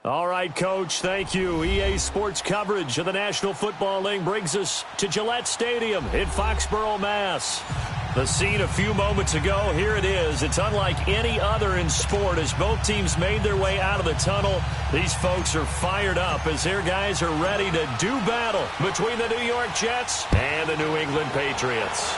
All right, Coach, thank you. EA Sports coverage of the National Football League brings us to Gillette Stadium in Foxborough, Mass. The scene a few moments ago, here it is. It's unlike any other in sport as both teams made their way out of the tunnel. These folks are fired up as their guys are ready to do battle between the New York Jets and the New England Patriots.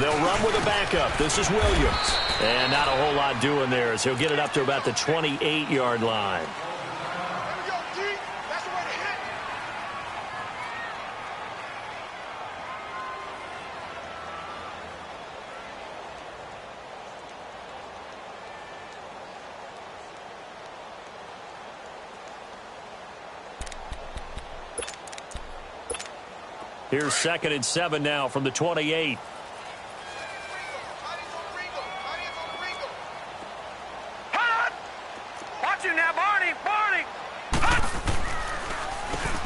They'll run with a backup. This is Williams. And not a whole lot doing there as he'll get it up to about the 28-yard line. Here's 2nd and 7 now from the 28.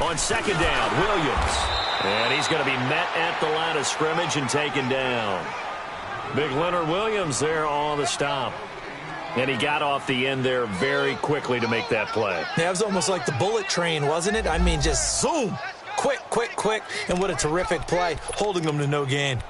On 2nd down, Williams. And he's going to be met at the line of scrimmage and taken down. Big Leonard Williams there on the stop. And he got off the end there very quickly to make that play. Yeah, it was almost like the bullet train, wasn't it? I mean, just zoom. Quick, quick, quick. And what a terrific play, holding them to no gain.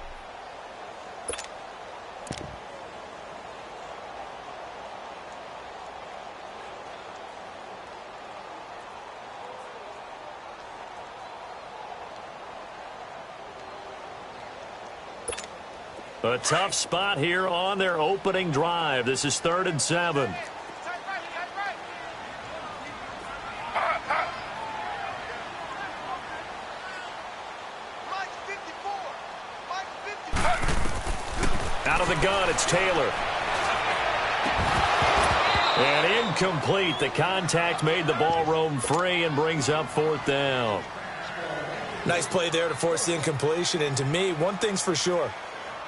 A tough spot here on their opening drive. This is 3rd and 7. Out of the gun, it's Taylor. And incomplete. The contact made the ball roam free and brings up 4th down. Nice play there to force the incompletion. And to me, one thing's for sure.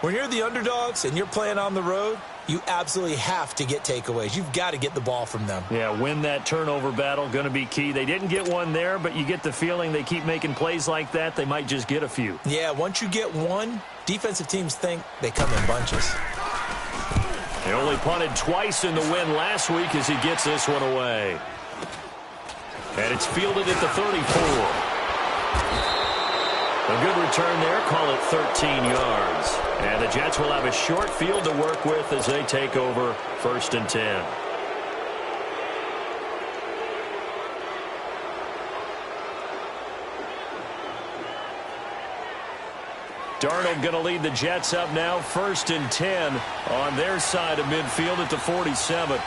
When you're the underdogs and you're playing on the road, you absolutely have to get takeaways. You've got to get the ball from them. Yeah, win that turnover battle, going to be key. They didn't get one there, but you get the feeling they keep making plays like that, they might just get a few. Yeah, once you get one, defensive teams think they come in bunches. They only punted twice in the win last week as he gets this one away. And it's fielded at the 34. A good return there, call it 13 yards. And the Jets will have a short field to work with as they take over 1st and 10. Darnold going to lead the Jets up now, 1st and 10 on their side of midfield at the 47.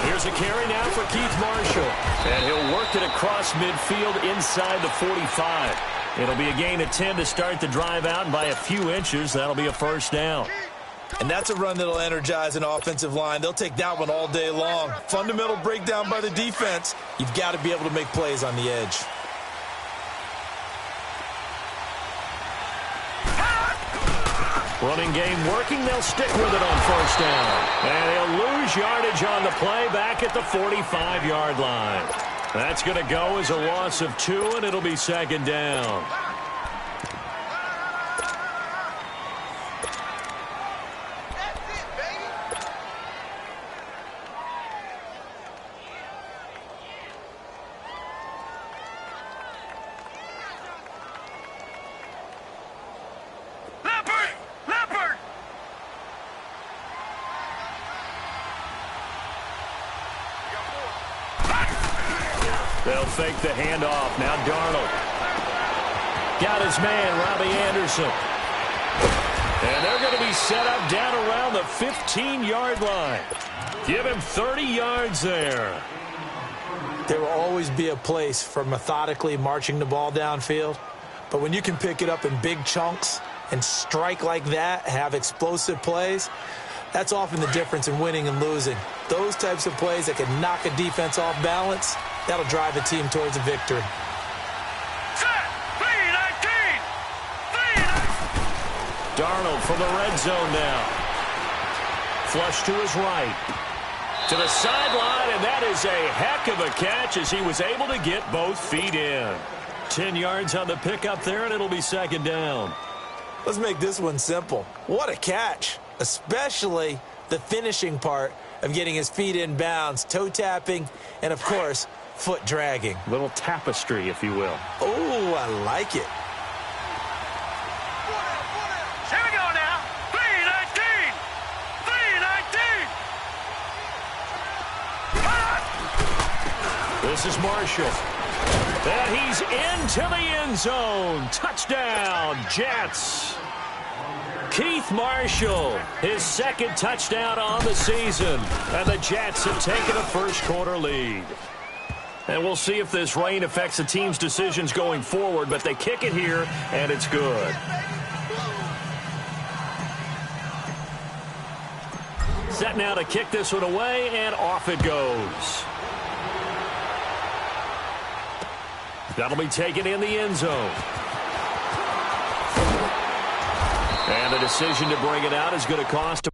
Here's a carry now for Keith Marshall. And he'll work it across midfield inside the 45. It'll be a gain of 10 to start the drive out, and by a few inches, that'll be a 1st down. And that's a run that'll energize an offensive line. They'll take that one all day long. Fundamental breakdown by the defense. You've got to be able to make plays on the edge. Running game working. They'll stick with it on 1st down. And they'll lose yardage on the play back at the 45-yard line. That's going to go as a loss of 2, and it'll be 2nd down. They'll fake the handoff. Now Darnold. Got his man, Robbie Anderson. And they're going to be set up down around the 15-yard line. Give him 30 yards there. There will always be a place for methodically marching the ball downfield. But when you can pick it up in big chunks and strike like that, have explosive plays, that's often the difference in winning and losing. Those types of plays that can knock a defense off balance, that'll drive a team towards a victory. Darnold from the red zone now. Flush to his right. To the sideline, and that is a heck of a catch as he was able to get both feet in. 10 yards on the pickup there, and it'll be second down. Let's make this one simple. What a catch, especially the finishing part of getting his feet in bounds, toe tapping, and, of course, foot dragging. Little tapestry, if you will. Oh, I like it. Here we go now. 319. 319. This is Marshall. And he's into the end zone. Touchdown, Jets. Keith Marshall, his second touchdown on the season. And the Jets have taken a first-quarter lead. And we'll see if this rain affects the team's decisions going forward, but they kick it here, and it's good. Set now to kick this one away, and off it goes. That'll be taken in the end zone. And the decision to bring it out is going to cost him.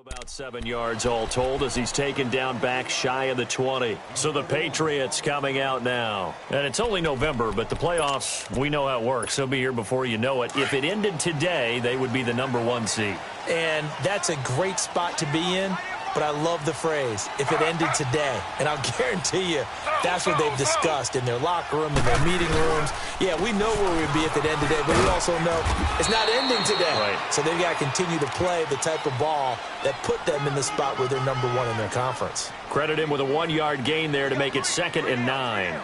About 7 yards all told as he's taken down back shy of the 20. So the Patriots coming out now. And it's only November, but the playoffs, we know how it works. They'll be here before you know it. If it ended today, they would be the #1 seed. And that's a great spot to be in. But I love the phrase, if it ended today. And I'll guarantee you that's what they've discussed in their locker room, in their meeting rooms. Yeah, we know where we'd be if it ended today, but we also know it's not ending today. Right. So they've got to continue to play the type of ball that put them in the spot where they're #1 in their conference. Credit him with a 1-yard gain there to make it 2nd and 9.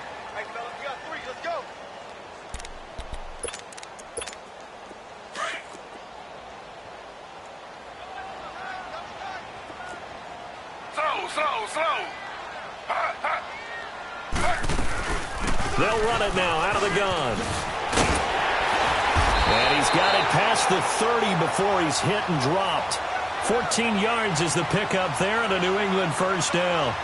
They'll run it now out of the gun. And he's got it past the 30 before he's hit and dropped. 14 yards is the pickup there and a New England first down.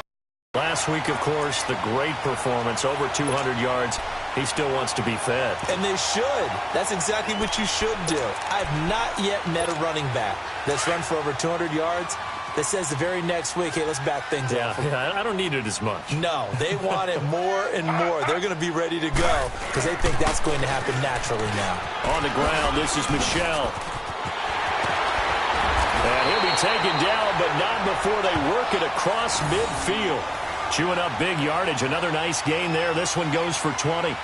Last week, of course, the great performance, over 200 yards. He still wants to be fed. And they should. That's exactly what you should do. I've not yet met a running back that's run for over 200 yards that says the very next week, hey, let's back things up. Yeah, I don't need it as much. No, they want it more and more. They're going to be ready to go because they think that's going to happen naturally now. On the ground, this is Michel. And he'll be taken down, but not before they work it across midfield. Chewing up big yardage. Another nice gain there. This one goes for 20.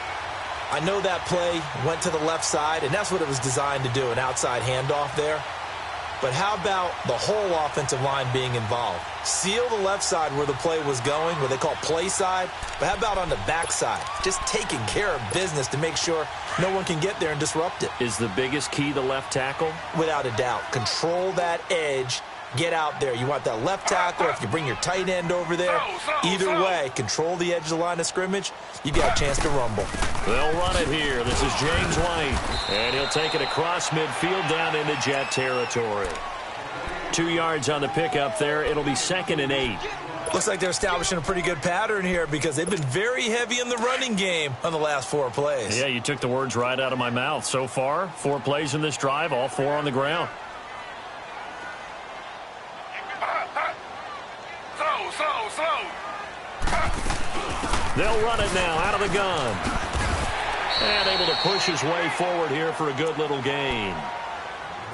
I know that play went to the left side, and that's what it was designed to do, an outside handoff there. But how about the whole offensive line being involved? Seal the left side where the play was going, what they call play side. But how about on the back side? Just taking care of business to make sure no one can get there and disrupt it. Is the biggest key the left tackle? Without a doubt. Control that edge. Get out there. You want that left tackle, if you bring your tight end over there. Either way, control the edge of the line of scrimmage. You got a chance to rumble. They'll run it here. This is James White. And he'll take it across midfield down into Jet territory. 2 yards on the pickup there. It'll be 2nd and 8. Looks like they're establishing a pretty good pattern here because they've been very heavy in the running game on the last 4 plays. Yeah, you took the words right out of my mouth. So far, 4 plays in this drive, all 4 on the ground. They'll run it now out of the gun. And able to push his way forward here for a good little gain.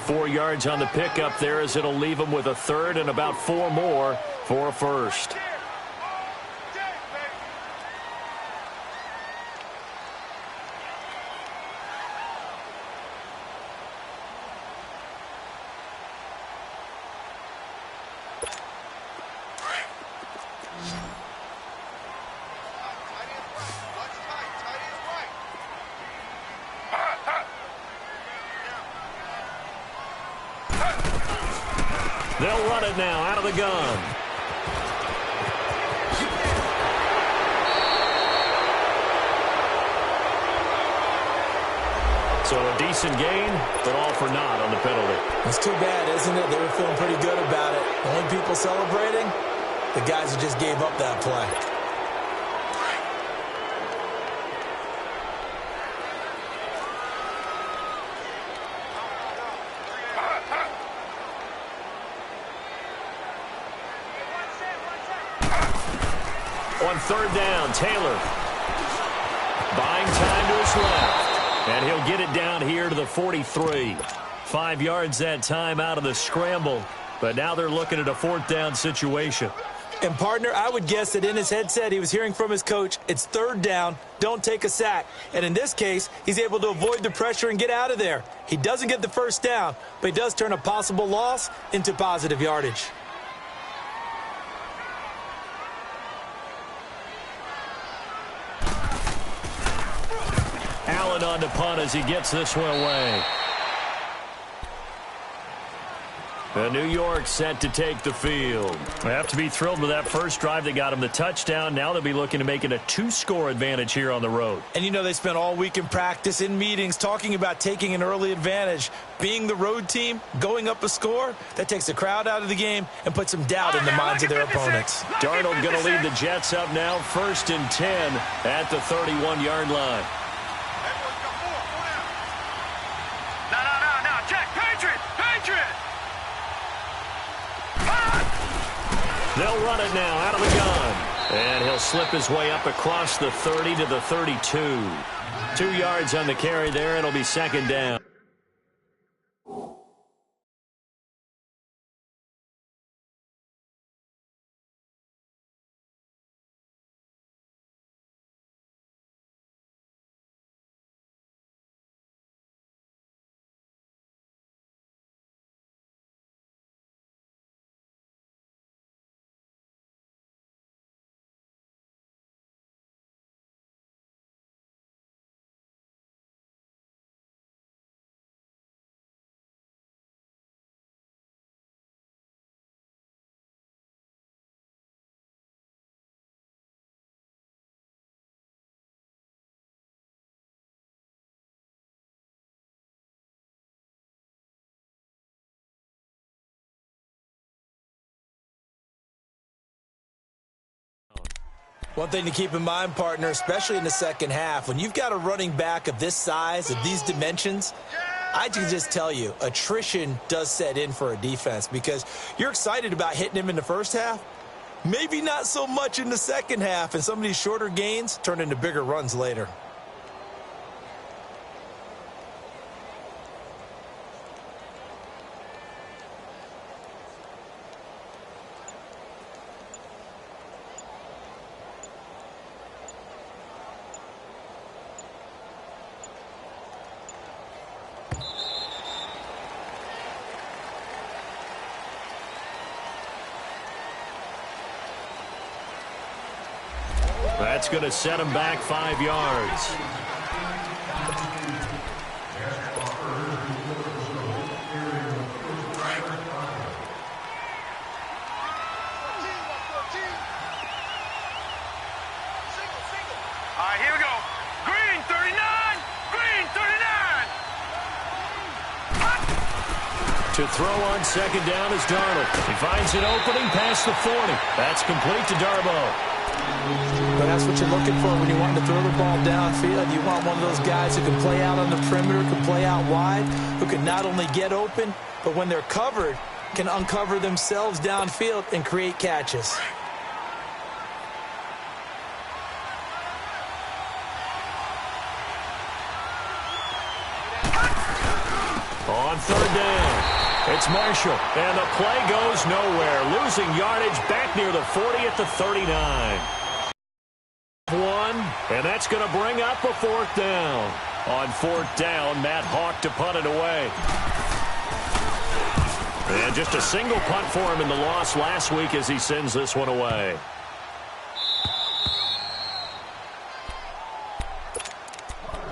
4 yards on the pickup there as it'll leave him with a third and about 4 more for a first. They'll run it now out of the gun. So a decent gain, but all for naught on the penalty. It's too bad, isn't it? They were feeling pretty good about it. The only people celebrating, the guys who just gave up that play. On third down, Taylor buying time to his left, and he'll get it down here to the 43. 5 yards that time out of the scramble, but now they're looking at a 4th down situation. And, partner, I would guess that in his headset he was hearing from his coach, it's 3rd down, don't take a sack. And in this case, he's able to avoid the pressure and get out of there. He doesn't get the 1st down, but he does turn a possible loss into positive yardage. Allen on the punt as he gets this one away. New York set to take the field. They have to be thrilled with that first drive that got them the touchdown. Now they'll be looking to make it a 2-score advantage here on the road. And you know they spent all week in practice, in meetings, talking about taking an early advantage. Being the road team, going up a score, that takes the crowd out of the game and puts some doubt in the minds of their opponents. Darnold going to lead the Jets up now, 1st and 10 at the 31-yard line. No, check, Patriot! They'll run it now out of the gun. And he'll slip his way up across the 30 to the 32. 2 yards on the carry there. It'll be 2nd down. One thing to keep in mind, partner, especially in the second half, when you've got a running back of this size, of these dimensions, I can just tell you, attrition does set in for a defense because you're excited about hitting him in the first half, maybe not so much in the second half, and some of these shorter gains turn into bigger runs later. That's going to set him back 5 yards. All right, here we go. Green 39. Green 39. To throw on 2nd down is Darnold. He finds an opening past the 40. That's complete to Darboh. But that's what you're looking for when you want to throw the ball downfield. You want one of those guys who can play out on the perimeter, can play out wide, who can not only get open, but when they're covered, can uncover themselves downfield and create catches. third down. It's Marshall, and the play goes nowhere. Losing yardage back near the 40 at the 39. And that's going to bring up a fourth down. On fourth down, Matt Hawk to punt it away. And just a single punt for him in the loss last week as he sends this one away.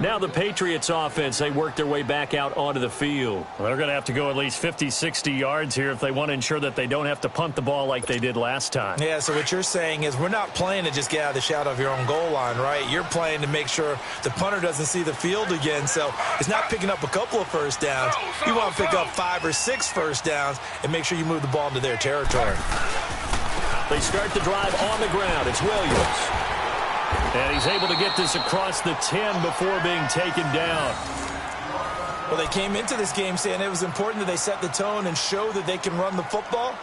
Now the Patriots offense, they work their way back out onto the field. Well, they're going to have to go at least 50, 60 yards here if they want to ensure that they don't have to punt the ball like they did last time. Yeah, so what you're saying is we're not playing to just get out of the shadow of your own goal line, right? You're playing to make sure the punter doesn't see the field again. So it's not picking up a couple of first downs. You want to pick up 5 or 6 first downs and make sure you move the ball into their territory. They start the drive on the ground. It's Williams. And he's able to get this across the 10 before being taken down. Well, they came into this game saying it was important that they set the tone and show that they can run the football.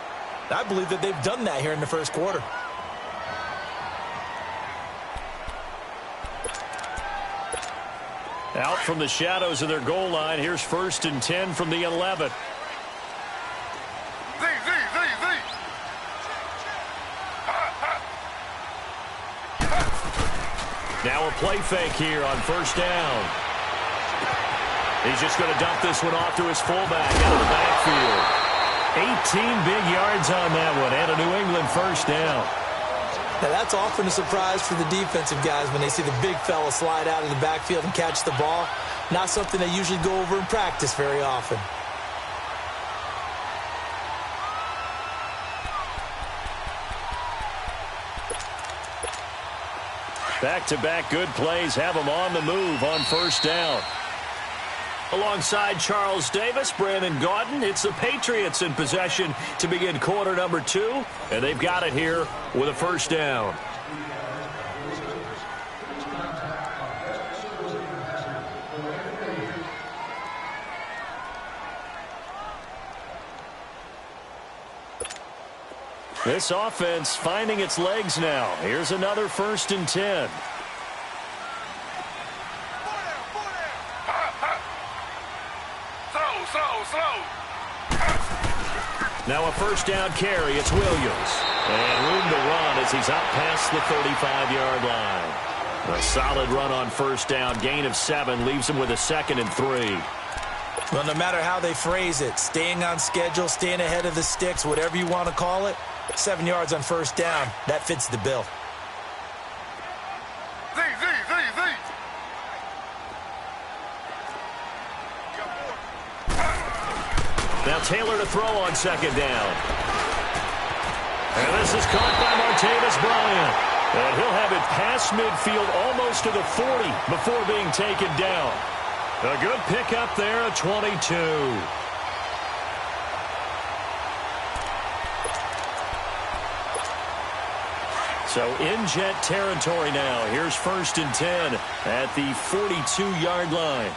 I believe that they've done that here in the first quarter. Out from the shadows of their goal line. Here's 1st and 10 from the 11. Now a play fake here on first down. He's just going to dump this one off to his fullback out of the backfield. 18 big yards on that one and a New England first down. Now that's often a surprise for the defensive guys when they see the big fella slide out of the backfield and catch the ball. Not something they usually go over in practice very often. Back-to-back good plays have them on the move on first down. Alongside Charles Davis, Brandon Gaudin, it's the Patriots in possession to begin quarter number 2, and they've got it here with a first down. This offense finding its legs now. Here's another 1st and 10. Now a first down carry. It's Williams. And room to run as he's out past the 35-yard line. A solid run on first down. Gain of 7 leaves him with a 2nd and 3. Well, no matter how they phrase it, staying on schedule, staying ahead of the sticks, whatever you want to call it, 7 yards on first down, that fits the bill. Now Taylor to throw on second down. And this is caught by Martavis Bryant. And he'll have it past midfield almost to the 40 before being taken down. A good pickup there at 22. So in Jet territory now. Here's 1st and 10 at the 42-yard line.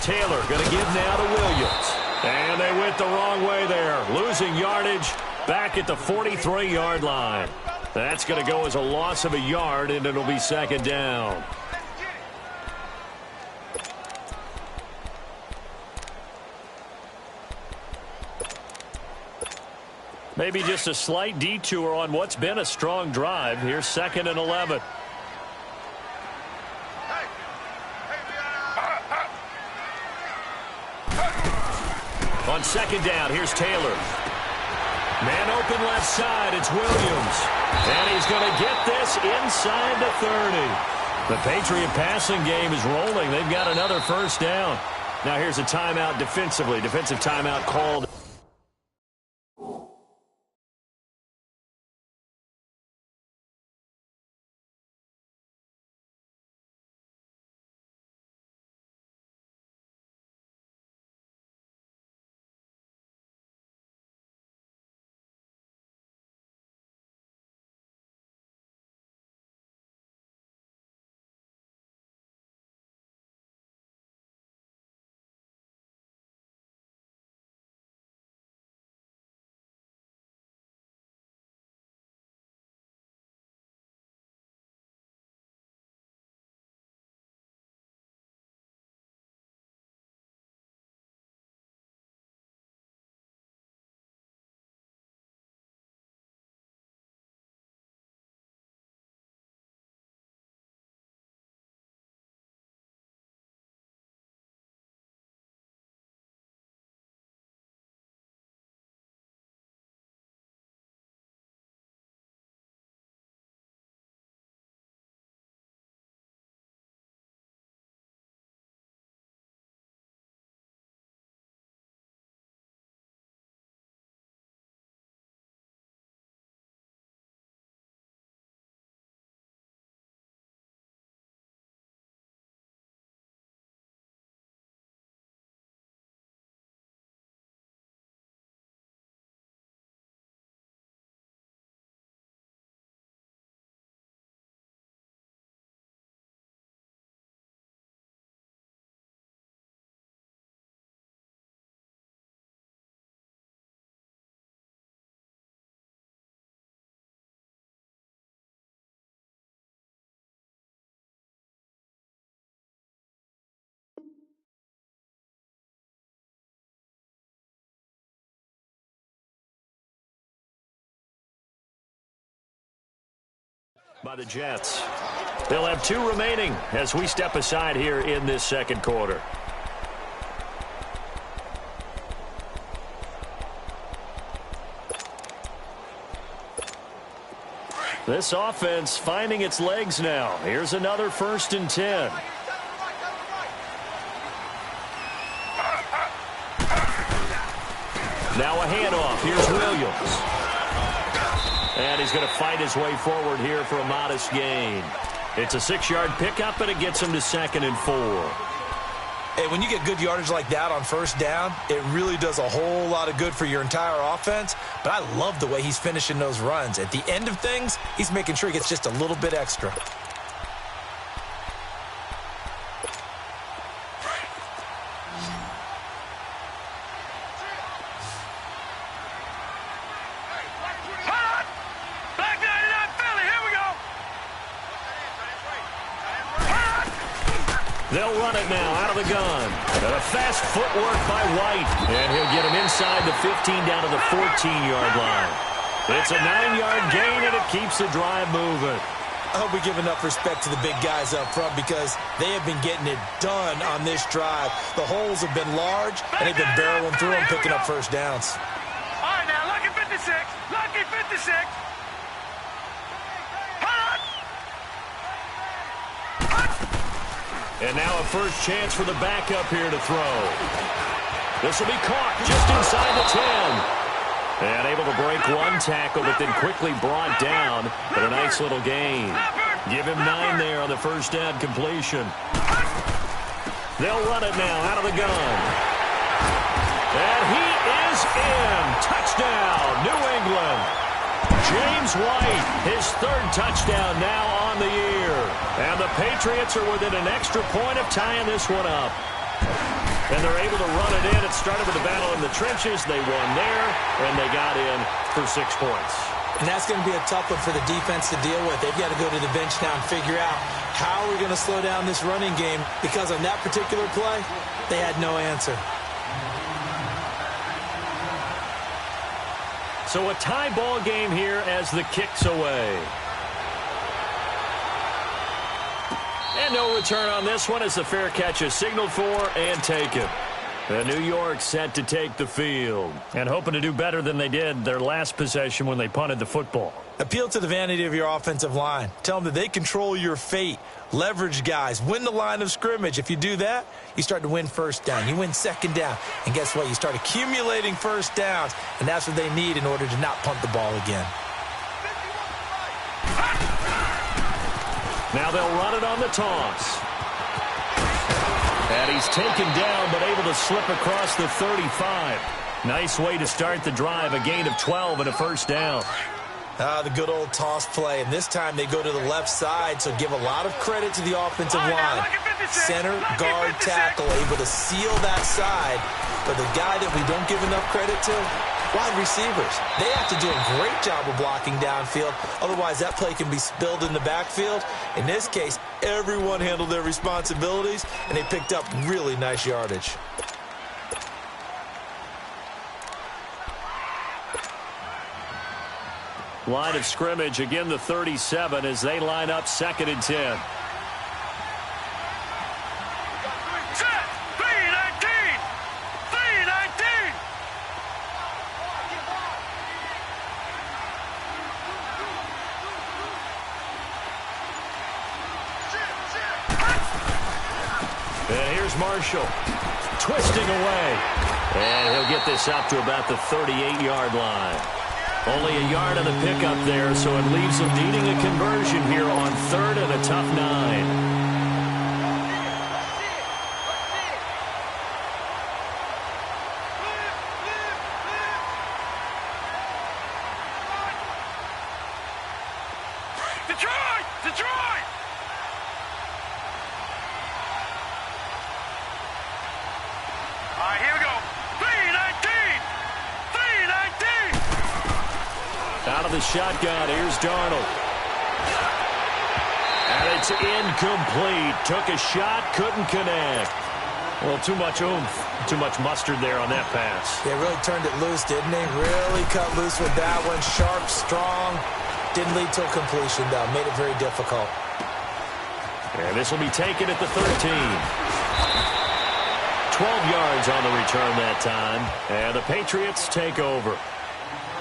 Taylor going to give now to Williams. And they went the wrong way there. Losing yardage back at the 43-yard line. That's going to go as a loss of a yard, and it'll be 2nd down. Maybe just a slight detour on what's been a strong drive. Here's 2nd and 11. On 2nd down, here's Taylor. Man open left side, it's Williams. And he's going to get this inside the 30. The Patriot passing game is rolling. They've got another first down. Now here's a timeout defensively. Defensive timeout called. by the Jets. They'll have 2 remaining as we step aside here in this second quarter. This offense finding its legs now. Here's another 1st and 10. Now a handoff. Here's Williams. And he's going to fight his way forward here for a modest gain. It's a 6-yard pickup, and it gets him to 2nd and 4. Hey, when you get good yardage like that on 1st down, it really does a whole lot of good for your entire offense. But I love the way he's finishing those runs. At the end of things, he's making sure he gets just a little bit extra. They'll run it now out of the gun. And a fast footwork by White. And he'll get him inside the 15 down to the 14-yard line. It's a 9-yard gain, and it keeps the drive moving. I hope we give enough respect to the big guys up front because they have been getting it done on this drive. The holes have been large, and they've been barreling through them, picking up 1st downs. All right, now, lucky 56. Lucky 56. And now a first chance for the backup here to throw. This will be caught just inside the 10. And able to break 1 tackle, but then quickly brought down. But a nice little gain. Give him 9 there on the 1st down completion. They'll run it now out of the gun. And he is in. Touchdown, New England. James White, his 3rd touchdown now on the year. And the Patriots are within an extra point of tying this one up. And they're able to run it in. It started with a battle in the trenches. They won there, and they got in for 6 points. And that's going to be a tough one for the defense to deal with. They've got to go to the bench now and figure out how we're going to slow down this running game because on that particular play, they had no answer. So a tie ball game here as the kick's away. And no return on this one as the fair catch is signaled for and taken. The New York set to take the field and hoping to do better than they did their last possession when they punted the football. Appeal to the vanity of your offensive line. Tell them that they control your fate. Leverage guys. Win the line of scrimmage. If you do that, you start to win 1st down. You win 2nd down. And guess what? You start accumulating 1st downs. And that's what they need in order to not punt the ball again. Now they'll run it on the toss. And he's taken down but able to slip across the 35. Nice way to start the drive. A gain of 12 and a 1st down. The good old toss play. And this time they go to the left side, so give a lot of credit to the offensive line. Center, guard, tackle, able to seal that side. But the guy that we don't give enough credit to, wide receivers. They have to do a great job of blocking downfield. Otherwise, that play can be spilled in the backfield. In this case, everyone handled their responsibilities, and they picked up really nice yardage. Line of scrimmage, again the 37 as they line up 2nd and 10. Set, 3-19. 3-19. And here's Marshall twisting away. And he'll get this up to about the 38-yard line. Only a yard on the pickup there, so it leaves them needing a conversion here on 3rd and a tough 9. Detroit! Detroit! All right, here we go. 3-19. 3-19. Out of the shotgun, here's Darnold. And it's incomplete. Took a shot, couldn't connect. Well, too much oomph, too much mustard there on that pass. They really turned it loose, didn't they? Really cut loose with that one. Sharp, strong. Didn't lead to a completion, though. Made it very difficult. And this will be taken at the 13. 12 yards on the return that time. And the Patriots take over.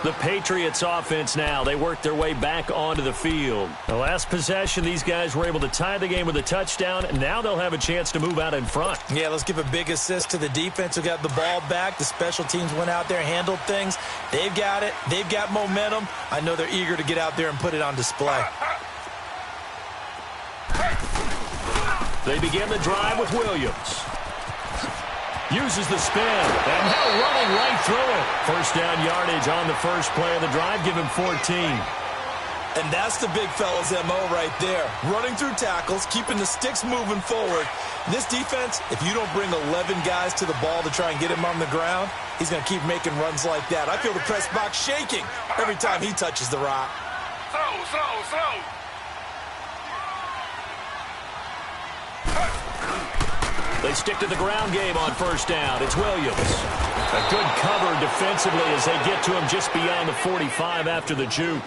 The Patriots offense now. They work their way back onto the field. The last possession, these guys were able to tie the game with a touchdown. And now they'll have a chance to move out in front. Yeah, let's give a big assist to the defense who got the ball back. The special teams went out there, handled things. They've got it. They've got momentum. I know they're eager to get out there and put it on display. They begin the drive with Williams. Uses the spin, and now running right through it. First down yardage on the first play of the drive, give him 14. And that's the big fella's MO right there. Running through tackles, keeping the sticks moving forward. This defense, if you don't bring 11 guys to the ball to try and get him on the ground, he's going to keep making runs like that. I feel the press box shaking every time he touches the rock. Slow. They stick to the ground game on first down. It's Williams. A good cover defensively as they get to him just beyond the 45 after the juke.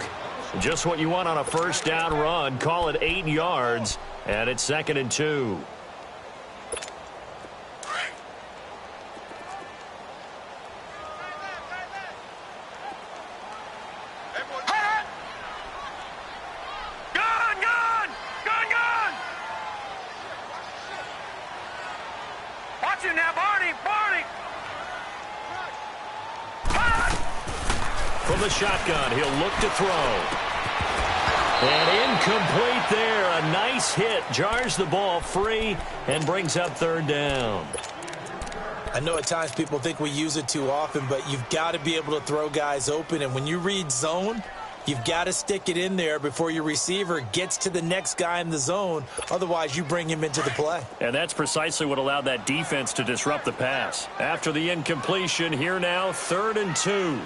Just what you want on a first down run. Call it 8 yards, and it's 2nd and 2. From the shotgun, he'll look to throw. And incomplete there. A nice hit. Jars the ball free and brings up 3rd down. I know at times people think we use it too often, but you've got to be able to throw guys open. And when you read zone, you've got to stick it in there before your receiver gets to the next guy in the zone. Otherwise, you bring him into the play. And that's precisely what allowed that defense to disrupt the pass. After the incompletion, here now, 3rd and 2.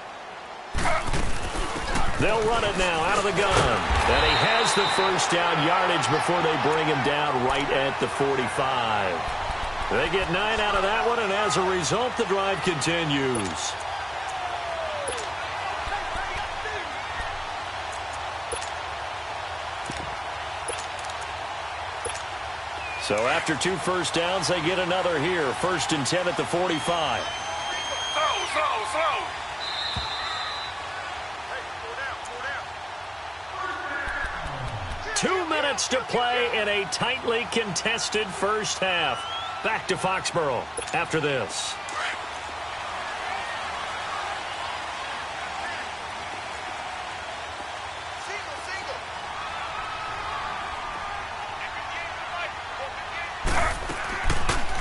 They'll run it now out of the gun. And he has the first down yardage before they bring him down right at the 45. They get 9 out of that one, and as a result, the drive continues. So after 2 first downs, they get another here. 1st and 10 at the 45. Slow. 2 minutes to play in a tightly contested first half. Back to Foxborough after this.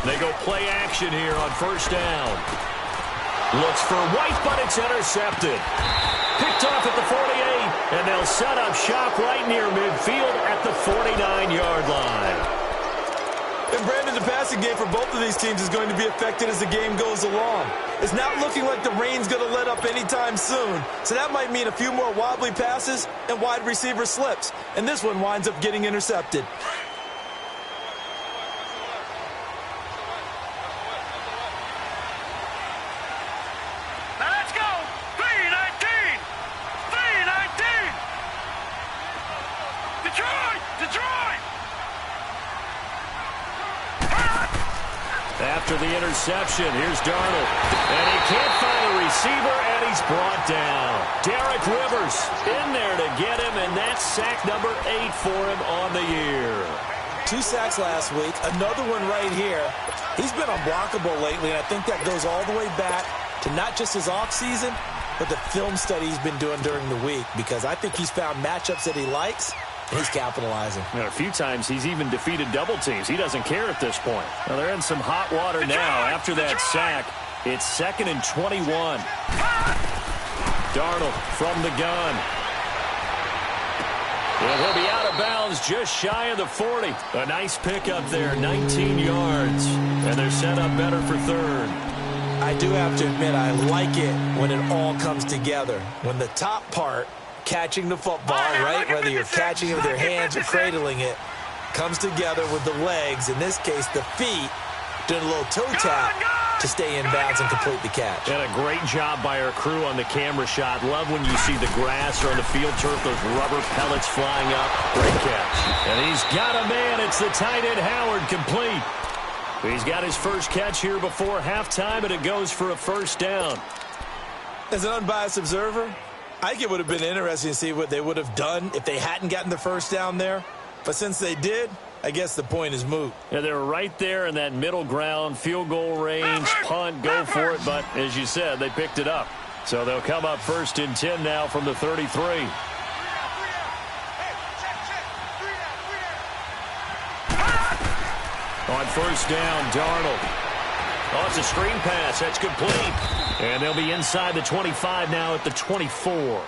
They go play action here on first down. Looks for White, but it's intercepted. Picked off at the 48, and they'll set up shop right near midfield at the 49-yard line. And Brandon, the passing game for both of these teams is going to be affected as the game goes along. It's not looking like the rain's going to let up anytime soon. So that might mean a few more wobbly passes and wide receiver slips. And this one winds up getting intercepted. After the interception, here's Darnold. And he can't find a receiver, and he's brought down. Derek Rivers in there to get him, and that's sack number 8 for him on the year. 2 sacks last week, another one right here. He's been unblockable lately, and I think that goes all the way back to not just his offseason, but the film study he's been doing during the week, because I think he's found matchups that he likes, and he's capitalizing. A few times he's even defeated double teams. He doesn't care at this point. Well, they're in some hot water now. After that sack, it's 2nd and 21. Darnold from the gun. And he'll be out of bounds just shy of the 40. A nice pickup there, 19 yards. And they're set up better for 3rd. I do have to admit, I like it when it all comes together. When the top part, catching the football, right, whether you're catching it with your hands or cradling it, comes together with the legs, in this case the feet, doing a little toe tap. to stay in bounds and complete the catch. And a great job by our crew on the camera shot. Love when you see the grass or on the field turf, those rubber pellets flying up. Great catch. And he's got a man. It's the tight end Howard, complete. He's got his first catch here before halftime, and it goes for a first down. As an unbiased observer, I think it would have been interesting to see what they would have done if they hadn't gotten the first down there. But since they did, I guess the point is moot. Yeah, they were right there in that middle ground, field goal range, punt, go for it. But as you said, they picked it up. So they'll come up 1st and 10 now from the 33. On first down, Darnold. Oh, it's a screen pass. That's complete. And they'll be inside the 25 now at the 24.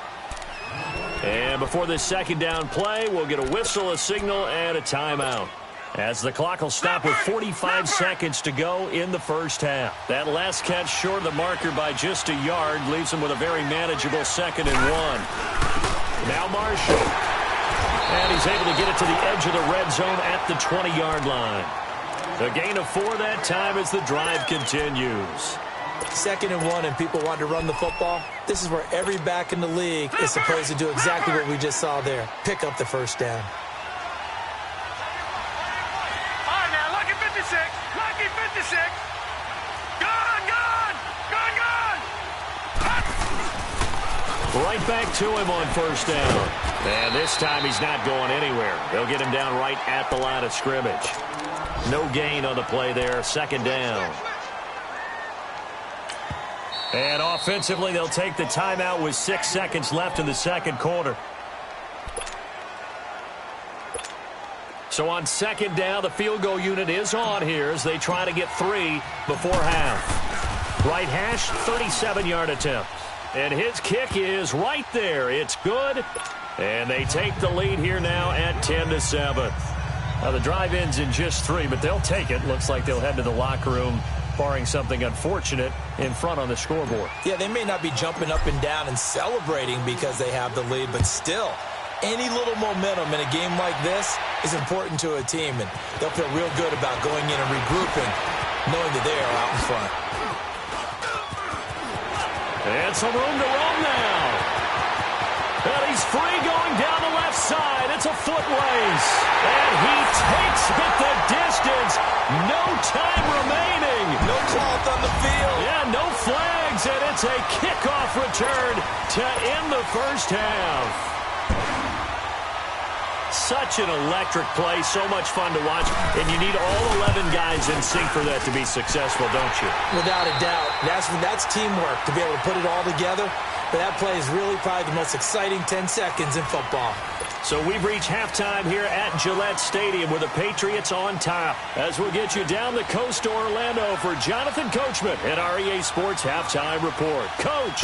And before this second down play, we'll get a whistle, a signal, and a timeout, as the clock will stop with 45 seconds to go in the first half. That last catch short of the marker by just a yard leaves them with a very manageable 2nd and 1. Now Marshall. And he's able to get it to the edge of the red zone at the 20-yard line. A gain of 4 that time as the drive continues. 2nd and 1 and people want to run the football. This is where every back in the league is supposed to do exactly what we just saw there. Pick up the first down. All right, now, lucky 56. Lucky 56. Gone. Right back to him on first down. And this time he's not going anywhere. They'll get him down right at the line of scrimmage. No gain on the play there. 2nd down. And offensively, they'll take the timeout with 6 seconds left in the second quarter. So on 2nd down, the field goal unit is on here as they try to get 3 before half. Right hash, 37-yard attempt. And his kick is right there. It's good. And they take the lead here now at 10-7. Now the drive ends in just 3, but they'll take it. Looks like they'll head to the locker room, barring something unfortunate in front on the scoreboard. Yeah, they may not be jumping up and down and celebrating because they have the lead, but still, any little momentum in a game like this is important to a team, and they'll feel real good about going in and regrouping, knowing that they are out in front. And some room to roam now. And he's free going down the left side. It's a foot race. And he takes it the distance. No time remaining. No cloth on the field. Yeah, no flags. And it's a kickoff return to end the first half. Such an electric play. So much fun to watch. And you need all 11 guys in sync for that to be successful, don't you? Without a doubt. That's teamwork to be able to put it all together. But that play is really probably the most exciting 10 seconds in football. So we've reached halftime here at Gillette Stadium with the Patriots on top. As we'll get you down the coast to Orlando for Jonathan Coachman at our EA Sports Halftime Report. Coach!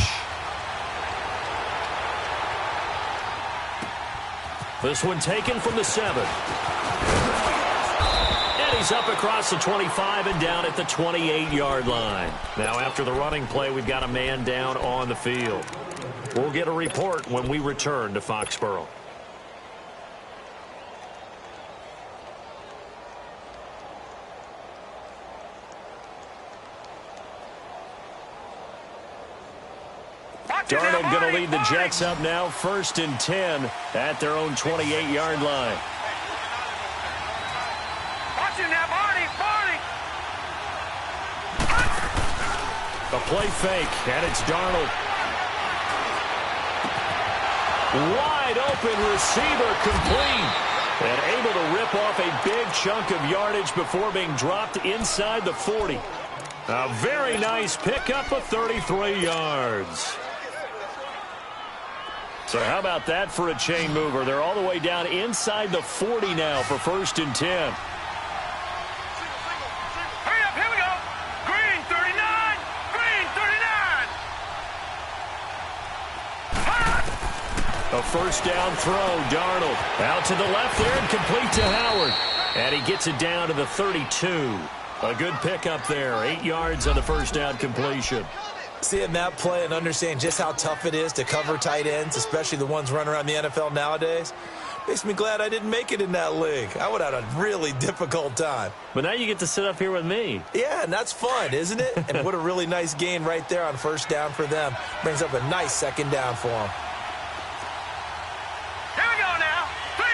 This one taken from the 7. And he's up across the 25 and down at the 28-yard line. Now after the running play, we've got a man down on the field. We'll get a report when we return to Foxborough. Darnold going to lead the Jets up now, 1st and 10 at their own 28-yard line. Watch him now, Barney. A play fake, and it's Darnold. Wide open receiver, complete. And able to rip off a big chunk of yardage before being dropped inside the 40. A very nice pickup of 33 yards. So how about that for a chain mover? They're all the way down inside the 40 now for 1st and 10. Hurry up, here we go. Green, 39. Green, 39. A first down throw, Darnold. Out to the left there and complete to Howard. And he gets it down to the 32. A good pickup there. 8 yards on the first down completion. Seeing that play and understand just how tough it is to cover tight ends, especially the ones running around the NFL nowadays, Makes me glad I didn't make it in that league. I would have had a really difficult time. But now you get to sit up here with me. Yeah, and that's fun, isn't it? And what a really nice gain right there on first down for them. Brings up a nice second down for them. Here we go now. 3,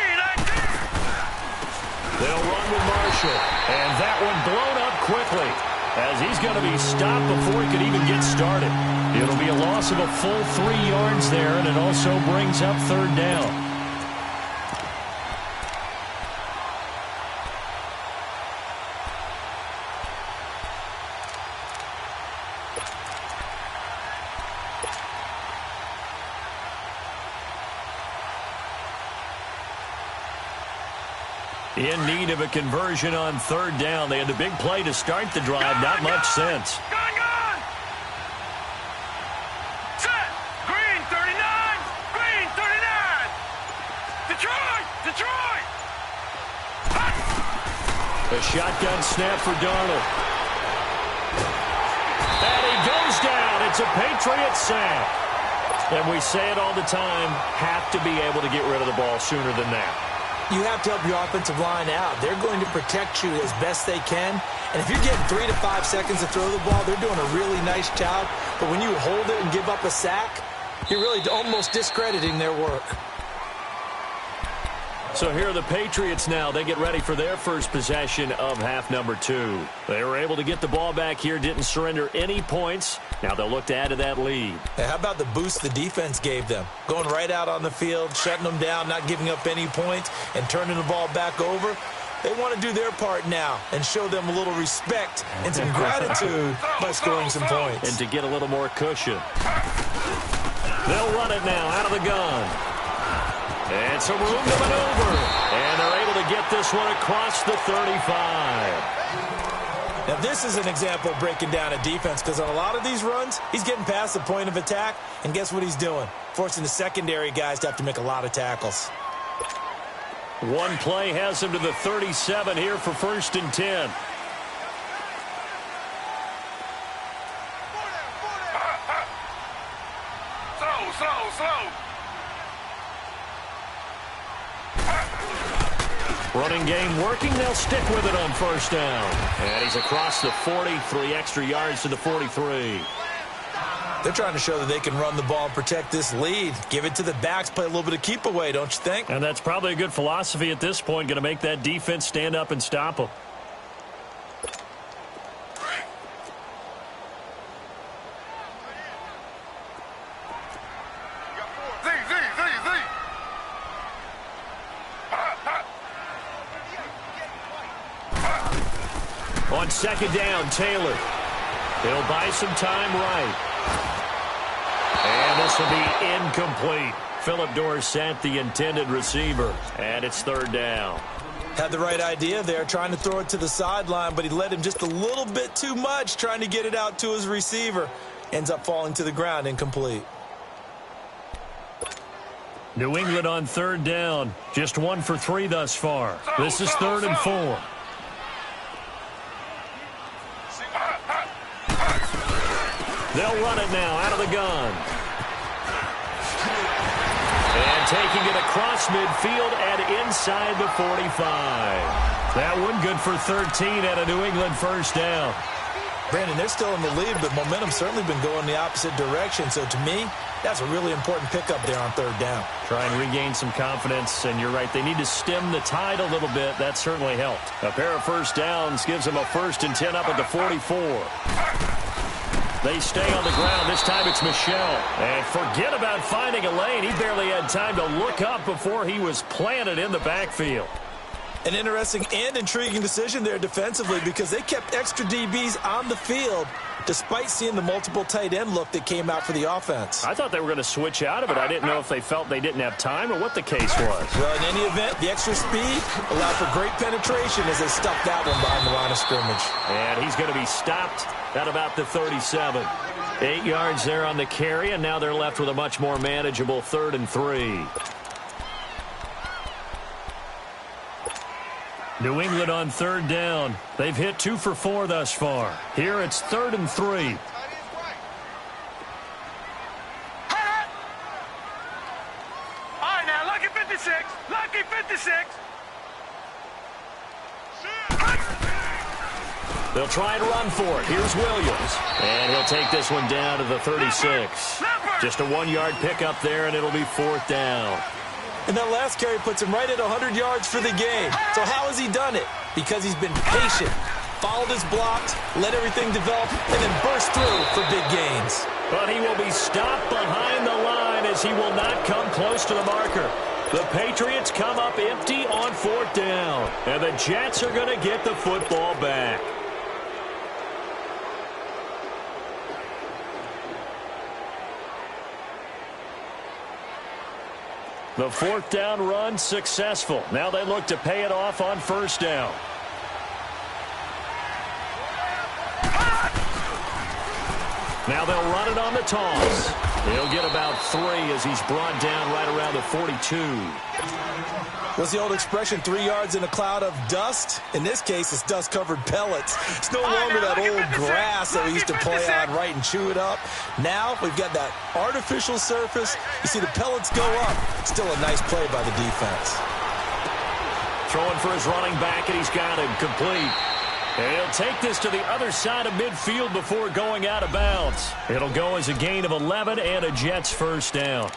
19. They'll run with Marshall. And that one blown up quickly, as he's going to be stopped before he could even get started. It'll be a loss of a full 3 yards there, and it also brings up third down. In need of a conversion on third down. They had the big play to start the drive. Not much sense. Gun! Set! Green 39! Green 39! Detroit! A shotgun snap for Darnold. And he goes down. It's a Patriot sack. And we say it all the time, have to be able to get rid of the ball sooner than that. You have to help your offensive line out. They're going to protect you as best they can. And if you're getting 3 to 5 seconds to throw the ball, they're doing a really nice job. But when you hold it and give up a sack, you're really almost discrediting their work. So here are the Patriots now. They get ready for their first possession of half number 2. They were able to get the ball back here, didn't surrender any points. Now they'll look to add to that lead. Hey, how about the boost the defense gave them? Going right out on the field, shutting them down, not giving up any points, and turning the ball back over. They want to do their part now and show them a little respect and some gratitude by scoring some points. And to get a little more cushion. They'll run it now out of the gun. And some room to maneuver. And they're able to get this one across the 35. Now, this is an example of breaking down a defense, because on a lot of these runs, he's getting past the point of attack, and guess what he's doing? Forcing the secondary guys to have to make a lot of tackles. One play has him to the 37 here for 1st and 10. Slow. Running game working. They'll stick with it on first down. And he's across the 40, 3 extra yards to the 43. They're trying to show that they can run the ball and protect this lead. Give it to the backs, play a little bit of keep away, don't you think? And that's probably a good philosophy at this point. Going to make that defense stand up and stop them. On second down, Taylor. He'll buy some time right. And this will be incomplete. Phillip Dorsett, the intended receiver. And it's third down. Had the right idea there, trying to throw it to the sideline, but he led him just a little bit too much, trying to get it out to his receiver. Ends up falling to the ground, incomplete. New England on third down. Just 1 for 3 thus far. This is 3rd and 4. They'll run it now out of the gun. And taking it across midfield and inside the 45. That one good for 13 at a New England first down. Brandon, they're still in the lead, but momentum's certainly been going the opposite direction. So to me, that's a really important pickup there on third down. Try and regain some confidence, and you're right. They need to stem the tide a little bit. That certainly helped. A pair of first downs gives them a 1st and 10 up at the 44. They stay on the ground. This time it's Michel. And forget about finding a lane. He barely had time to look up before he was planted in the backfield. An interesting and intriguing decision there defensively, because they kept extra DBs on the field despite seeing the multiple tight end look that came out for the offense. I thought they were going to switch out of it. I didn't know if they felt they didn't have time or what the case was. Well, in any event, the extra speed allowed for great penetration as they stuffed that one behind the line of scrimmage. And he's going to be stopped at about the 37. 8 yards there on the carry, and now they're left with a much more manageable 3rd and 3. New England on third down. They've hit 2 for 4 thus far. Here it's 3rd and 3. All right, now look at 57. 56. Lucky 56. They'll try and run for it. Here's Williams. And he'll take this one down to the 36. Just a 1-yard pickup there, and it'll be 4th down. And that last carry puts him right at 100 yards for the game. So how has he done it? Because he's been patient, followed his blocks, let everything develop, and then burst through for big gains. But he will be stopped behind the line as he will not come close to the marker. The Patriots come up empty on 4th down, and the Jets are going to get the football back. The 4th down run successful. Now they look to pay it off on 1st down. Now they'll run it on the toss. He'll get about 3 as he's brought down right around the 42. What's the old expression, 3 yards in a cloud of dust? In this case, it's dust-covered pellets. It's no longer that old grass that we used to play on, right, and chew it up. Now we've got that artificial surface. You see the pellets go up. Still a nice play by the defense. Throwing for his running back, and he's got him complete. And he'll take this to the other side of midfield before going out of bounds. It'll go as a gain of 11 and a Jets 1st down.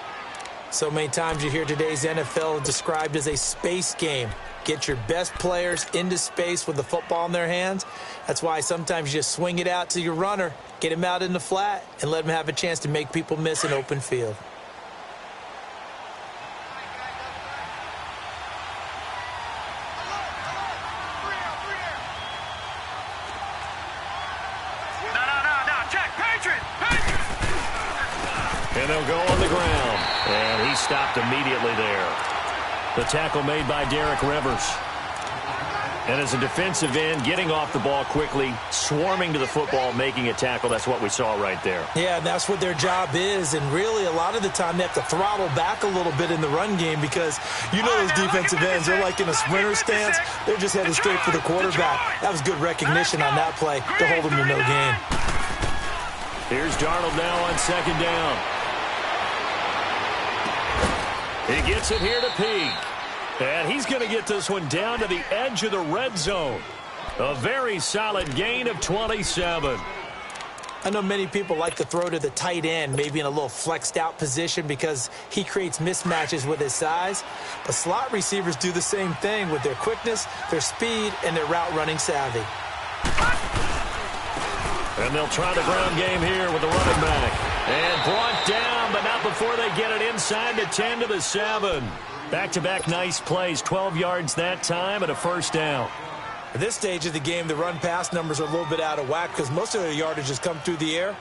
So many times you hear today's NFL described as a space game. Get your best players into space with the football in their hands. That's why sometimes you just swing it out to your runner, get him out in the flat, and let him have a chance to make people miss an open field. And they'll go on the ground. And he stopped immediately there. The tackle made by Derek Rivers. And as a defensive end, getting off the ball quickly, swarming to the football, making a tackle, that's what we saw right there. Yeah, and that's what their job is. And really, a lot of the time, they have to throttle back a little bit in the run game because you know those defensive ends, they're like in a sprinter stance. They're just headed straight for the quarterback. That was good recognition on that play to hold them to no gain. Here's Darnold now on 2nd down. He gets it here to Peak. And he's going to get this one down to the edge of the red zone. A very solid gain of 27. I know many people like to throw to the tight end, maybe in a little flexed out position because he creates mismatches with his size. But slot receivers do the same thing with their quickness, their speed, and their route running savvy. And they'll try the ground game here with the running back. And brought down, but not before they get it inside the 10 to the 7. Back-to-back nice plays, 12 yards that time and a 1st down. At this stage of the game, the run-pass numbers are a little bit out of whack because most of their yardage has come through the air.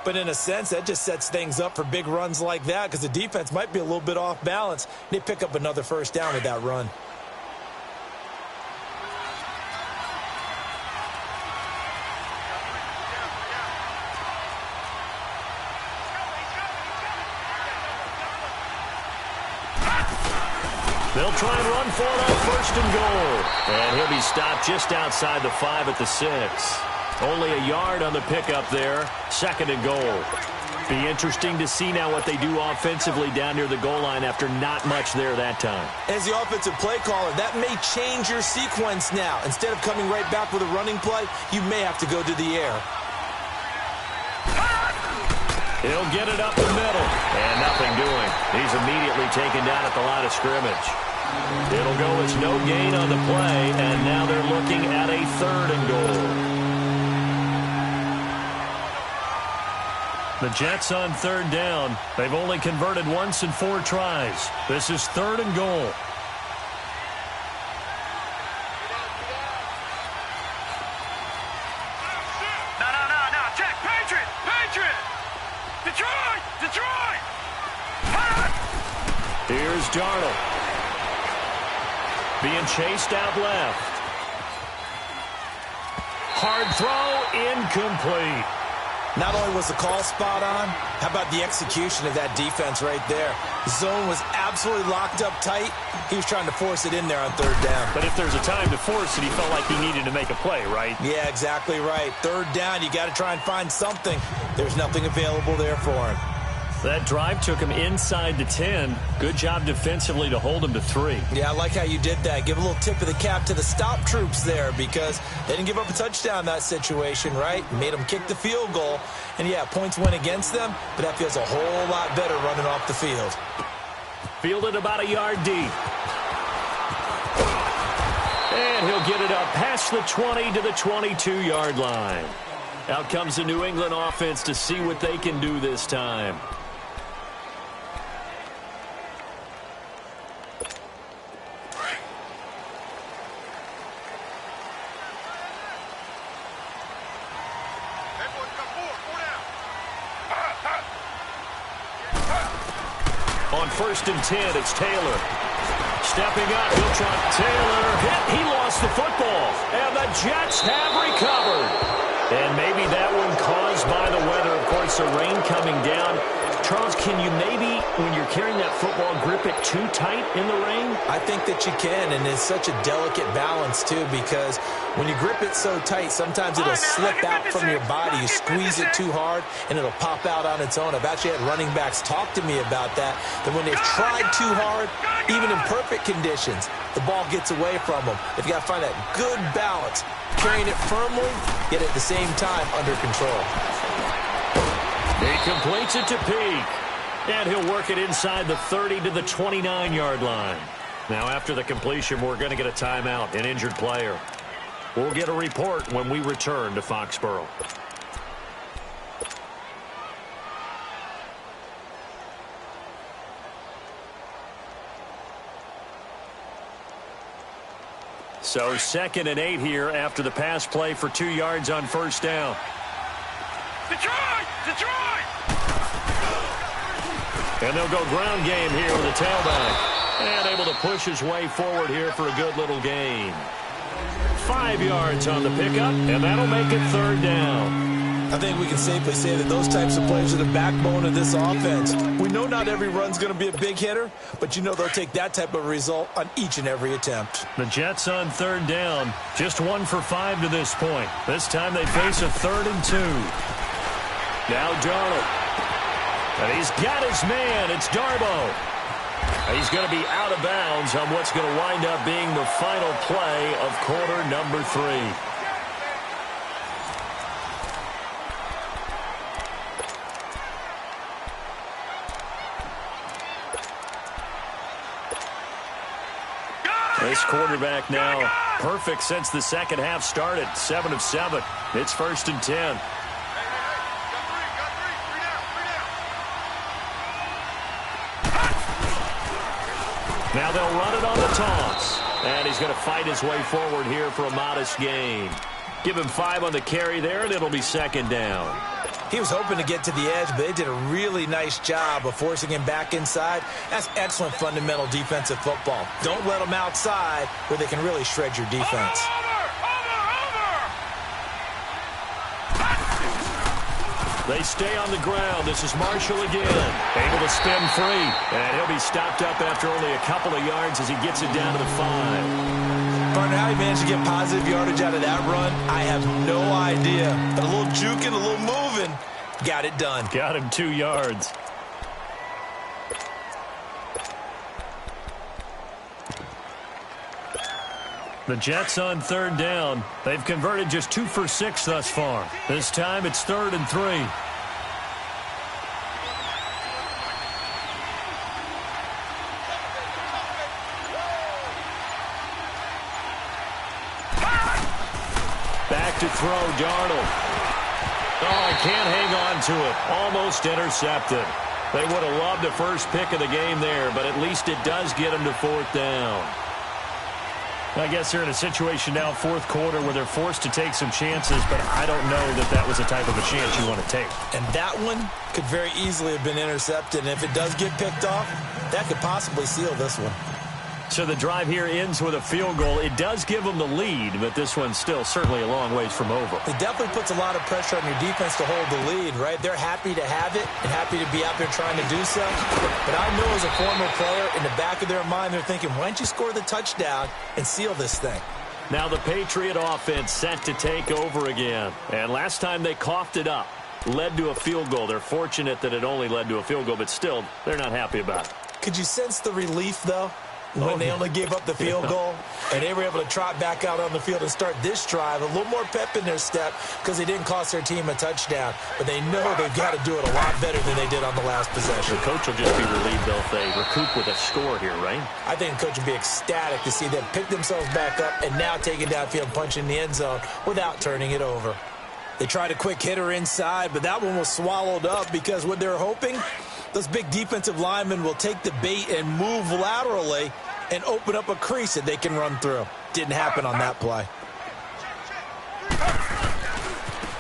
But in a sense, that just sets things up for big runs like that because the defense might be a little bit off balance. They pick up another 1st down with that run. They'll try and run for it on 1st and goal. And he'll be stopped just outside the 5 at the 6. Only a yard on the pickup there. 2nd and goal. Be interesting to see now what they do offensively down near the goal line after not much there that time. As the offensive play caller, that may change your sequence now. Instead of coming right back with a running play, you may have to go to the air. He'll get it up the middle. And nothing doing. He's immediately taken down at the line of scrimmage. It'll go as no gain on the play, and now they're looking at a 3rd and goal. The Jets on 3rd down. They've only converted once in 4 tries. This is 3rd and goal. No. Check. Patriot. Detroit. Here's Darnold. Being chased out left. Hard throw, incomplete. Not only was the call spot on, how about the execution of that defense right there? The zone was absolutely locked up tight. He was trying to force it in there on 3rd down. But if there's a time to force it, he felt like he needed to make a play, right? Yeah, exactly right. 3rd down, you got to try and find something. There's nothing available there for him. That drive took him inside the 10. Good job defensively to hold him to 3. Yeah, I like how you did that. Give a little tip of the cap to the stop troops there because they didn't give up a touchdown in that situation, right? Made them kick the field goal. And, yeah, points went against them, but that feels a whole lot better running off the field. Fielded about a yard deep. And he'll get it up past the 20 to the 22-yard line. Out comes the New England offense to see what they can do this time. On 1st and 10, it's Taylor. Stepping up, he'll try. Taylor hit. He lost the football. And the Jets have recovered. And maybe that one caused by the weather. Of course, the rain coming down. Charles, can you maybe, when you're carrying that football, grip it too tight in the rain? I think that you can, and it's such a delicate balance, too, because when you grip it so tight, sometimes it'll slip out from your body. You squeeze it too hard, and it'll pop out on its own. I've actually had running backs talk to me about that when they've tried too hard, even in perfect conditions, the ball gets away from them. They've got to find that good balance, carrying it firmly, yet at the same time under control. He completes it to Peak. And he'll work it inside the 30 to the 29-yard line. Now, after the completion, we're going to get a timeout, an injured player. We'll get a report when we return to Foxborough. So 2nd and 8 here after the pass play for 2 yards on 1st down. Detroit! Detroit! And they'll go ground game here with a tailback. And able to push his way forward here for a good little gain. 5 yards on the pickup, and that'll make it 3rd down. I think we can safely say that those types of plays are the backbone of this offense. We know not every run's going to be a big hitter, but you know they'll take that type of result on each and every attempt. The Jets on 3rd down. Just 1 for 5 to this point. This time they face a 3rd and 2. Now Darnold. And he's got his man. It's Darbo. He's going to be out of bounds on what's going to wind up being the final play of quarter number 3. This quarterback now perfect since the second half started. 7 of 7. It's 1st and 10. Now they'll run it on the toss. And he's going to fight his way forward here for a modest gain. Give him 5 on the carry there, and it'll be 2nd down. He was hoping to get to the edge, but they did a really nice job of forcing him back inside. That's excellent fundamental defensive football. Don't let them outside where they can really shred your defense. They stay on the ground. This is Marshall again. Able to spin free. And he'll be stopped up after only a couple of yards as he gets it down to the 5. Partner, how he managed to get positive yardage out of that run, I have no idea. But a little juking, a little moving, got it done. Got him 2 yards. The Jets on 3rd down. They've converted just 2 for 6 thus far. This time it's 3rd and 3. Back to throw, Darnold. Oh, can't hang on to it. Almost intercepted. They would have loved the first pick of the game there, but at least it does get them to 4th down. I guess they're in a situation now, 4th quarter, where they're forced to take some chances, but I don't know that that was the type of a chance you want to take. And that one could very easily have been intercepted, and if it does get picked off, that could possibly seal this one. So the drive here ends with a field goal. It does give them the lead, but this one's still certainly a long ways from over. It definitely puts a lot of pressure on your defense to hold the lead, right? They're happy to have it and happy to be out there trying to do so. But I know as a former player, in the back of their mind, they're thinking, why don't you score the touchdown and seal this thing? Now the Patriot offense set to take over again. And last time they coughed it up. led to a field goal. They're fortunate that it only led to a field goal, but still, they're not happy about it. Could you sense the relief, though, when they only gave up the field goal and they were able to trot back out on the field and start this drive? A little more pep in their step because they didn't cost their team a touchdown, but they know they've got to do it a lot better than they did on the last possession. The coach will just be relieved if they recoup with a score here, right? I think the coach would be ecstatic to see them pick themselves back up and now take it downfield and punch in the end zone without turning it over. They tried a quick hitter inside, but that one was swallowed up because what they're hoping, those big defensive linemen will take the bait and move laterally and open up a crease that they can run through. Didn't happen on that play.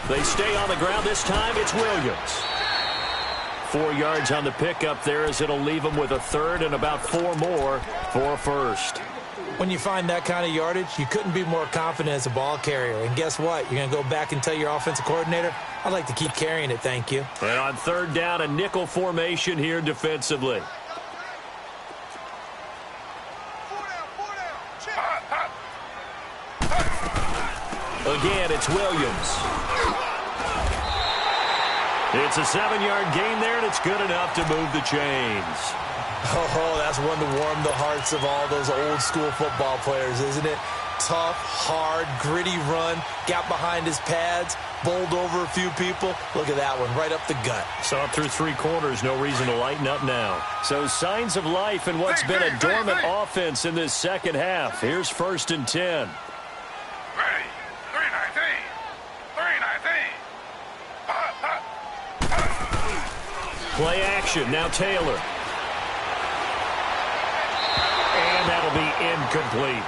They stay on the ground. This time it's Williams. 4 yards on the pickup there as it'll leave them with a third and about 4 more for a first. When you find that kind of yardage, you couldn't be more confident as a ball carrier. And guess what? You're going to go back and tell your offensive coordinator, I'd like to keep carrying it, thank you. And on third down, a nickel formation here defensively. Again, it's Williams. It's a 7-yard gain there, and it's good enough to move the chains. Oh, that's one to warm the hearts of all those old-school football players, isn't it? Tough, hard, gritty run, got behind his pads, bowled over a few people. Look at that one, right up the gut. Saw it through 3 quarters, no reason to lighten up now. So signs of life in what's been a dormant offense in this second half. Here's 1st and 10. Ready. 319. 319. Play action, now Taylor. And that'll be incomplete.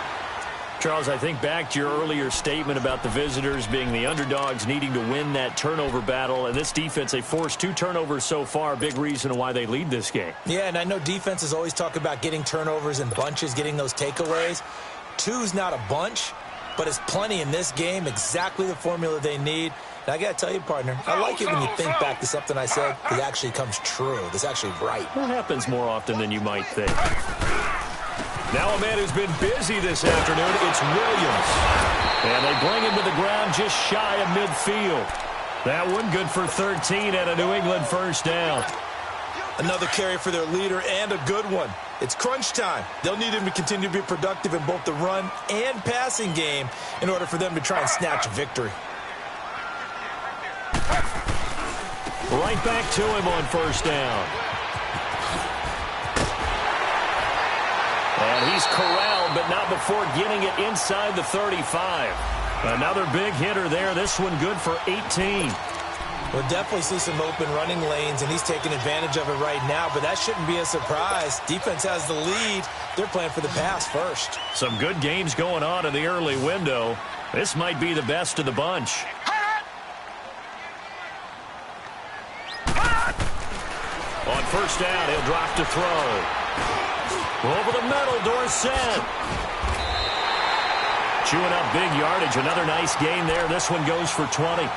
Charles, I think back to your earlier statement about the visitors being the underdogs needing to win that turnover battle. And this defense, they forced 2 turnovers so far. Big reason why they lead this game. Yeah, and I know defenses always talk about getting turnovers in bunches, getting those takeaways. 2's not a bunch, but it's plenty in this game, exactly the formula they need. And I got to tell you, partner, I like it when you think back to something I said that actually comes true. That's actually right. It happens more often than you might think. Now a man who's been busy this afternoon, it's Williams. And they bring him to the ground just shy of midfield. That one good for 13 and a New England first down. Another carry for their leader and a good one. It's crunch time. They'll need him to continue to be productive in both the run and passing game in order for them to try and snatch a victory. Right back to him on first down. And he's corralled, but not before getting it inside the 35. Another big hitter there. This one good for 18. We'll definitely see some open running lanes, and he's taking advantage of it right now, but that shouldn't be a surprise. Defense has the lead. They're playing for the pass first. Some good games going on in the early window. This might be the best of the bunch. On first down, he'll drop to throw. Over the middle, Dorsett. Chewing up big yardage. Another nice gain there. This one goes for 20. I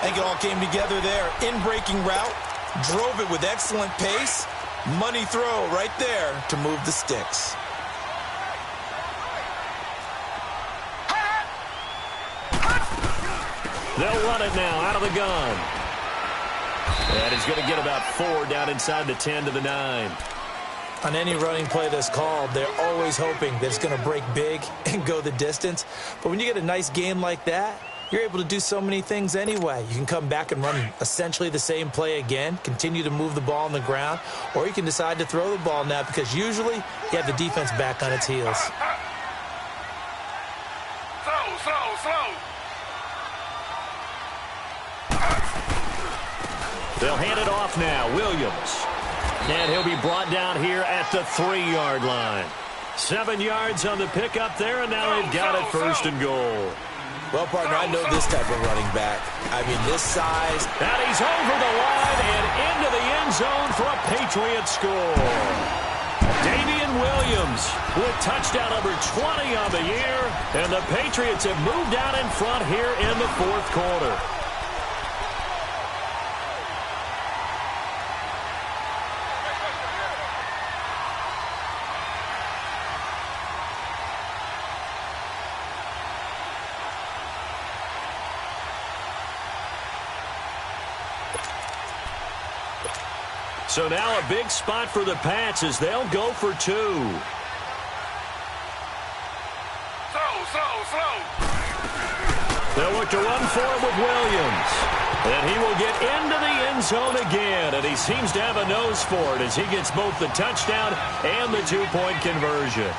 think it all came together there. In-breaking route. Drove it with excellent pace. Money throw right there to move the sticks. They'll run it now out of the gun. And he's going to get about 4 down inside the 10 to the 9. On any running play that's called, they're always hoping that it's going to break big and go the distance. But when you get a nice game like that, you're able to do so many things anyway. You can come back and run essentially the same play again, continue to move the ball on the ground, or you can decide to throw the ball now because usually you have the defense back on its heels. Slow. They'll hand it off now. Williams. And he'll be brought down here at the 3-yard line. 7 yards on the pickup there, and now they've got it first and goal. Well, partner, I know this type of running back. I mean, this size. And he's over the line and into the end zone for a Patriot score. Damian Williams with touchdown number 20 on the year, and the Patriots have moved out in front here in the 4th quarter. So now a big spot for the Pats as they'll go for 2. Slow. They'll look to run for it with Williams. And he will get into the end zone again, and he seems to have a nose for it as he gets both the touchdown and the 2-point conversion.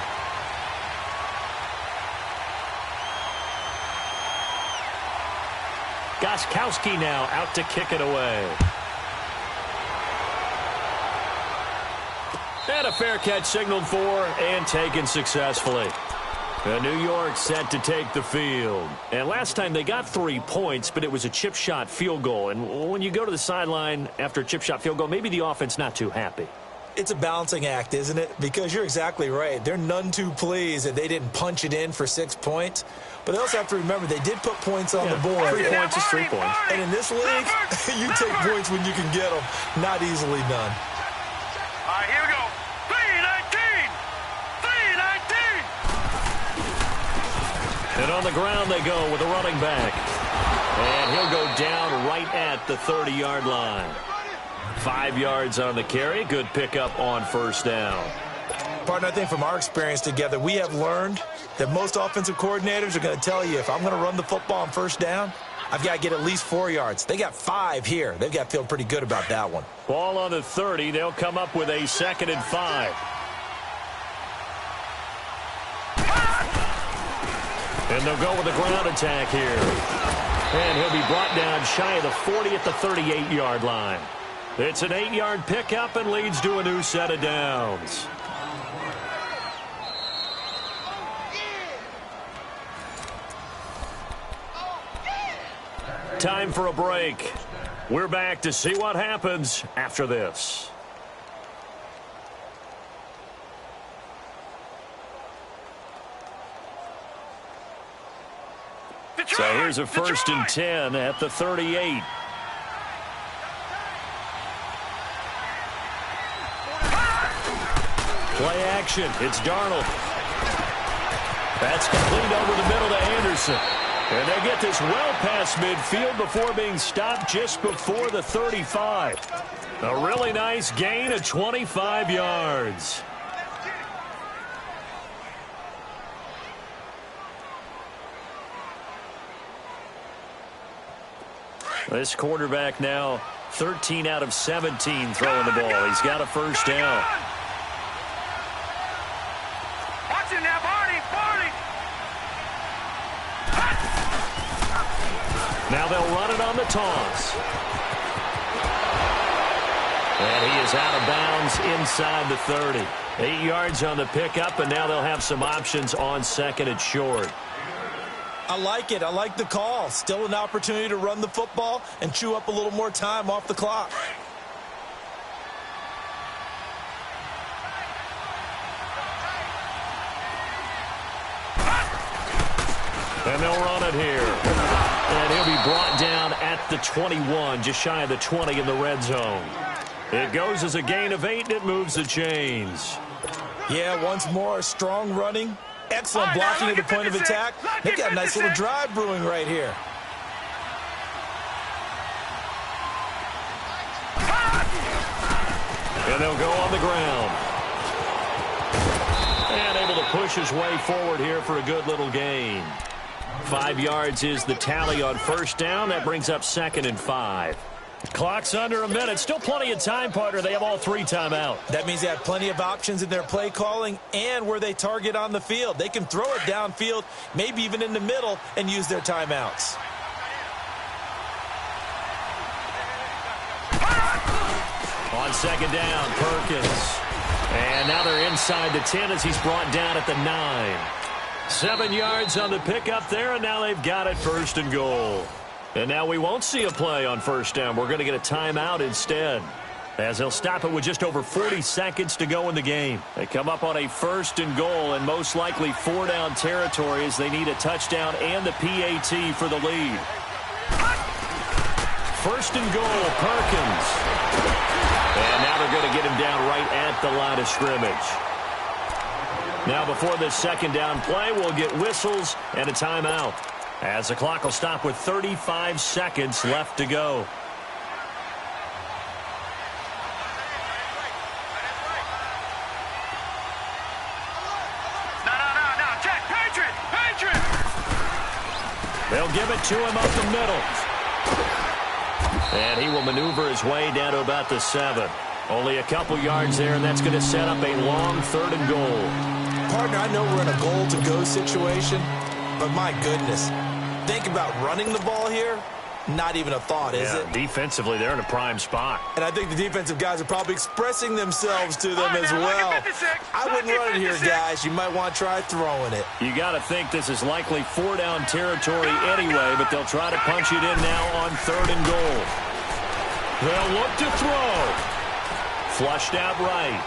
Gostkowski now out to kick it away. And a fair catch signaled for and taken successfully. New York set to take the field. And last time they got 3 points, but it was a chip shot field goal. And when you go to the sideline after a chip shot field goal, maybe the offense not too happy. It's a balancing act, isn't it? Because you're exactly right. They're none too pleased that they didn't punch it in for 6 points. But they also have to remember they did put points on the board. 3 points is 3 points. And in this league, you take points when you can get them. Not easily done. All right, here we go. 3-19. And on the ground they go with a running back. And he'll go down right at the 30-yard line. 5 yards on the carry. Good pickup on first down. Partner, I think from our experience together, we have learned that most offensive coordinators are going to tell you if I'm going to run the football on first down, I've got to get at least 4 yards. They got 5 here. They've got to feel pretty good about that one. Ball on the 30. They'll come up with a 2nd and 5. And they'll go with a ground attack here. And he'll be brought down shy of the 40 at the 38-yard line. It's an 8-yard pickup and leads to a new set of downs. Time for a break. We're back to see what happens after this. So here's a 1st and 10 at the 38. Play action. It's Darnold. That's complete over the middle to Anderson. And they get this well past midfield before being stopped just before the 35. A really nice gain of 25 yards. This quarterback now 13 out of 17 throwing the ball. He's got a first down. Watch it now, Barney. Now they'll run it on the toss. And he is out of bounds inside the 30. 8 yards on the pickup, and now they'll have some options on 2nd and short. I like it. I like the call. Still an opportunity to run the football and chew up a little more time off the clock. And they'll run it here. And he'll be brought down at the 21, just shy of the 20 in the red zone. It goes as a gain of 8, and it moves the chains. Yeah, once more, strong running. Excellent blocking at the point of attack. They've got a nice little drive brewing right here. And they'll go on the ground. And able to push his way forward here for a good little gain. 5 yards is the tally on first down. That brings up 2nd and 5. Clock's under a minute. Still plenty of time, partner. They have all 3 timeout. That means they have plenty of options in their play calling and where they target on the field. They can throw it downfield, maybe even in the middle, and use their timeouts. On 2nd down, Perkins. And now they're inside the 10 as he's brought down at the 9. 7 yards on the pickup there, and now they've got it 1st and goal. And now we won't see a play on first down. We're going to get a timeout instead, as they'll stop it with just over 40 seconds to go in the game. They come up on a 1st and goal and most likely 4-down territory as they need a touchdown and the PAT for the lead. 1st and goal, Perkins. And now they're going to get him down right at the line of scrimmage. Now before this 2nd down play, we'll get whistles and a timeout, as the clock will stop with 35 seconds left to go. They'll give it to him up the middle. And he will maneuver his way down to about the 7. Only a couple yards there, and that's going to set up a long 3rd and goal. Partner, I know we're in a goal-to-go situation, but my goodness, think about running the ball here. Not even a thought, is it? Defensively, they're in a prime spot. And I think the defensive guys are probably expressing themselves to them as well. I wouldn't run it here, guys. You might want to try throwing it. You got to think this is likely 4-down territory anyway, but they'll try to punch it in now on 3rd and goal. They'll look to throw. Flushed out right.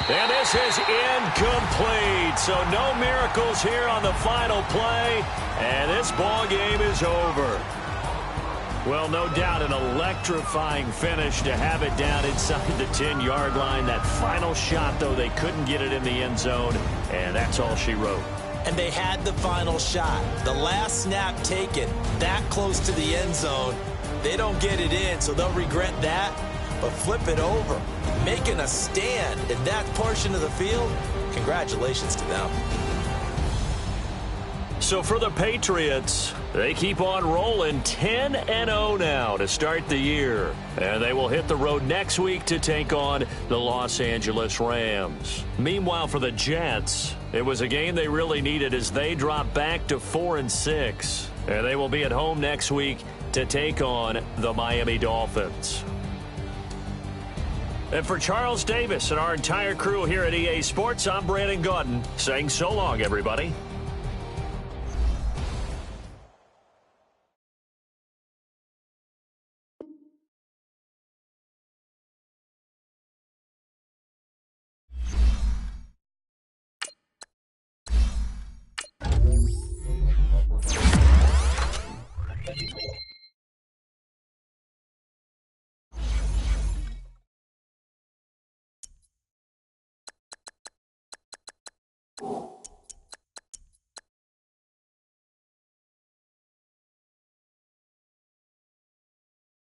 And this is incomplete. So no miracles here on the final play. And this ball game is over. Well, no doubt an electrifying finish to have it down inside the 10-yard line. That final shot, though, they couldn't get it in the end zone. And that's all she wrote. And they had the final shot. The last snap taken that close to the end zone. They don't get it in, so they'll regret that. But flip it over, making a stand in that portion of the field, congratulations to them. So for the Patriots, they keep on rolling 10-0 now to start the year. And they will hit the road next week to take on the Los Angeles Rams. Meanwhile, for the Jets, it was a game they really needed as they drop back to 4-6. And they will be at home next week to take on the Miami Dolphins. And for Charles Davis and our entire crew here at EA Sports, I'm Brandon Gaudin saying so long, everybody. You